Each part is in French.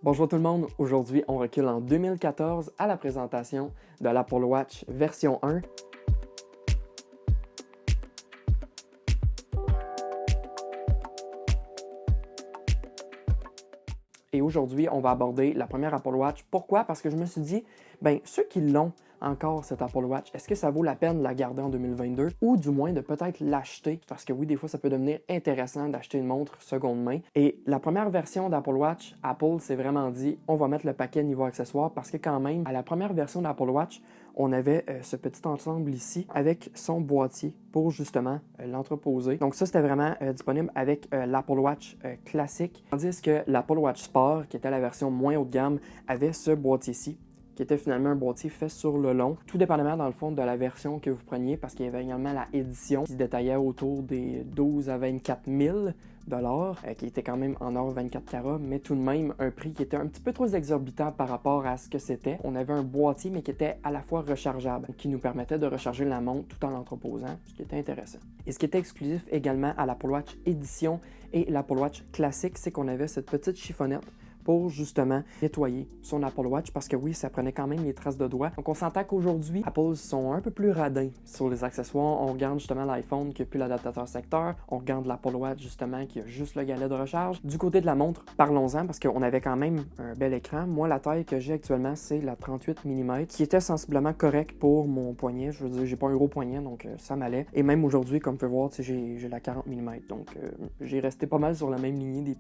Bonjour tout le monde, aujourd'hui on recule en 2014 à la présentation de l'Apple Watch version 1. Et aujourd'hui, on va aborder la première Apple Watch. Pourquoi? Parce que je me suis dit, ceux qui l'ont encore, cette Apple Watch, est-ce que ça vaut la peine de la garder en 2022? Ou du moins de peut-être l'acheter? Parce que oui, des fois, ça peut devenir intéressant d'acheter une montre seconde main. Et la première version d'Apple Watch, Apple s'est vraiment dit, on va mettre le paquet niveau accessoires parce que quand même, à la première version d'Apple Watch, on avait ce petit ensemble ici avec son boîtier pour justement l'entreposer. Donc ça, c'était vraiment disponible avec l'Apple Watch classique. Tandis que l'Apple Watch Sport, qui était la version moins haut de gamme, avait ce boîtier-ci, qui était finalement un boîtier fait sur le long, tout dépendamment dans le fond de la version que vous preniez, parce qu'il y avait également la édition qui se détaillait autour des 12 à 24 000 $, qui était quand même en or 24 carats, mais tout de même un prix qui était un petit peu trop exorbitant par rapport à ce que c'était. On avait un boîtier, mais qui était à la fois rechargeable, qui nous permettait de recharger la montre tout en l'entreposant, ce qui était intéressant. Et ce qui était exclusif également à l'Apple Watch Édition et l'Apple Watch classique, c'est qu'on avait cette petite chiffonnette pour justement nettoyer son Apple Watch parce que oui, ça prenait quand même les traces de doigts. Donc on s'entend qu'aujourd'hui, Apple sont un peu plus radins sur les accessoires. On regarde justement l'iPhone qui n'a plus l'adaptateur secteur. On regarde l'Apple Watch justement qui a juste le galet de recharge. Du côté de la montre, parlons-en parce qu'on avait quand même un bel écran. Moi, la taille que j'ai actuellement, c'est la 38 mm qui était sensiblement correcte pour mon poignet. Je veux dire, j'ai pas un gros poignet, donc ça m'allait. Et même aujourd'hui, comme vous pouvez voir, j'ai la 40 mm. Donc j'ai resté pas mal sur la même lignée des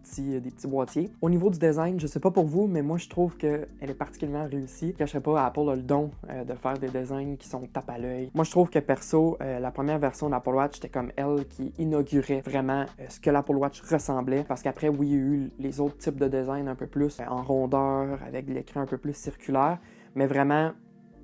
petits boîtiers. Au niveau du design, je sais pas pour vous, mais moi je trouve qu'elle est particulièrement réussie. Je cacherai pas, Apple a le don de faire des designs qui sont tape à l'œil. Moi je trouve que perso, la première version d'Apple Watch, c'était comme elle qui inaugurait vraiment ce que l'Apple Watch ressemblait. Parce qu'après, oui, il y a eu les autres types de design un peu plus en rondeur, avec l'écran un peu plus circulaire, mais vraiment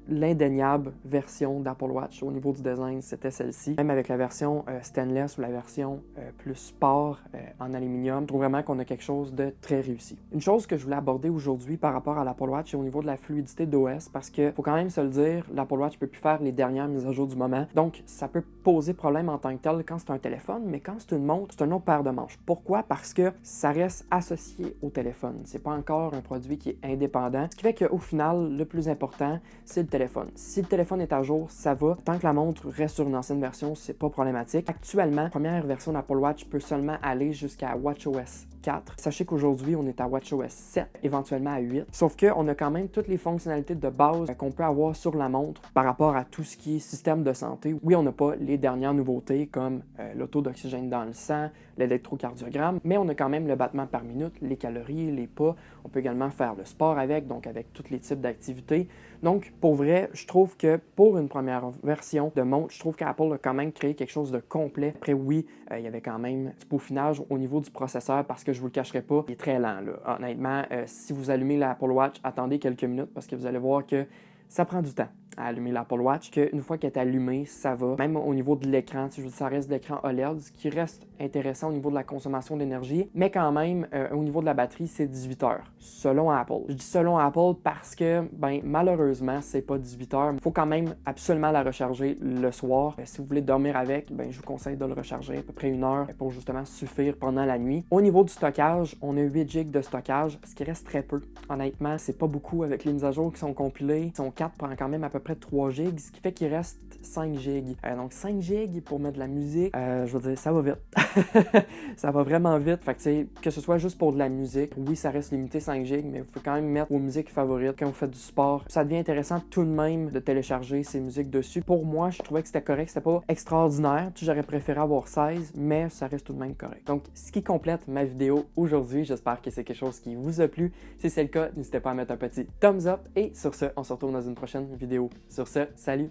l'indéniable version d'Apple Watch au niveau du design, c'était celle-ci. Même avec la version stainless ou la version plus sport en aluminium, je trouve vraiment qu'on a quelque chose de très réussi. Une chose que je voulais aborder aujourd'hui par rapport à l'Apple Watch, c'est au niveau de la fluidité d'OS, parce que faut quand même se le dire, l'Apple Watch ne peut plus faire les dernières mises à jour du moment, donc ça peut poser problème en tant que tel quand c'est un téléphone, mais quand c'est une montre, c'est une autre paire de manches. Pourquoi? Parce que ça reste associé au téléphone. C'est pas encore un produit qui est indépendant, ce qui fait qu'au final, le plus important, c'est le téléphone. Si le téléphone est à jour, ça va. Tant que la montre reste sur une ancienne version, c'est pas problématique. Actuellement, la première version d'Apple Watch peut seulement aller jusqu'à WatchOS 4. Sachez qu'aujourd'hui, on est à WatchOS 7, éventuellement à 8. Sauf qu'on a quand même toutes les fonctionnalités de base qu'on peut avoir sur la montre par rapport à tout ce qui est système de santé. Oui, on n'a pas les dernières nouveautés comme l'auto d'oxygène dans le sang, l'électrocardiogramme, mais on a quand même le battement par minute, les calories, les pas. On peut également faire le sport avec, donc avec tous les types d'activités. Donc, pour vrai, je trouve que pour une première version de montre, je trouve qu'Apple a quand même créé quelque chose de complet. Après, oui, il y avait quand même du peaufinage au niveau du processeur parce que je vous le cacherai pas, il est très lent, là. Honnêtement, si vous allumez l'Apple Watch, attendez quelques minutes parce que vous allez voir que ça prend du temps à allumer l'Apple Watch, qu'une fois qu'elle est allumée, ça va. Même au niveau de l'écran, ça reste de l'écran OLED, ce qui reste intéressant au niveau de la consommation d'énergie, mais quand même, au niveau de la batterie, c'est 18 heures, selon Apple. Je dis selon Apple parce que, malheureusement, c'est pas 18 heures. Il faut quand même absolument la recharger le soir. Si vous voulez dormir avec, je vous conseille de le recharger à peu près 1 heure pour justement suffire pendant la nuit. Au niveau du stockage, on a 8 GB de stockage, ce qui reste très peu. Honnêtement, c'est pas beaucoup avec les mises à jour qui sont compilées. Son 4 prend quand même à peu près 3 GB, ce qui fait qu'il reste 5 GB. Donc 5 GB pour mettre de la musique, je veux dire, ça va vite. Ça va vraiment vite. Fait que ce soit juste pour de la musique, oui, ça reste limité 5 GB, mais vous pouvez quand même mettre vos musiques favorites quand vous faites du sport. Ça devient intéressant tout de même de télécharger ces musiques dessus. Pour moi, je trouvais que c'était correct, c'était pas extraordinaire. J'aurais préféré avoir 16, mais ça reste tout de même correct. Donc, ce qui complète ma vidéo aujourd'hui, j'espère que c'est quelque chose qui vous a plu. Si c'est le cas, n'hésitez pas à mettre un petit thumbs up. Et sur ce, on se retrouve dans une prochaine vidéo. Sur ce, salut!